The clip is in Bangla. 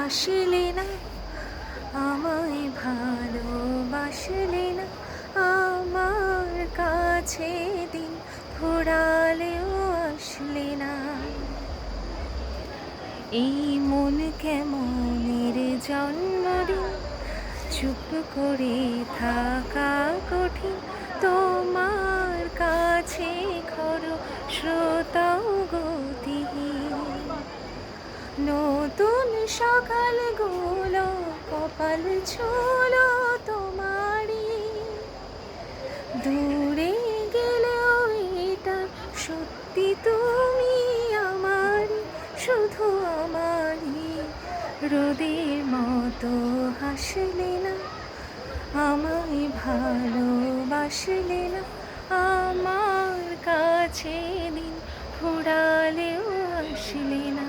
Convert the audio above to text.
আসলে না, আমায় ভালোবাসলে না, আমার কাছে দিন ফুরালেও আসলে না। এই মন কেমনের জন্মদিন, চুপ করে থাকা কঠিন, তোমার কাছে খর শ্রোতাও গতিহীন। নতুন সকালগুলো কপাল ছুলো তোমারই, দূরে গেলেও এটা সত্যি তুমি আমারই, শুধু আমারই। রোদের মতো হাসলে না, আমায় ভালোবাসলে না, আমার কাছে দিন ফুরালেও আসলে না।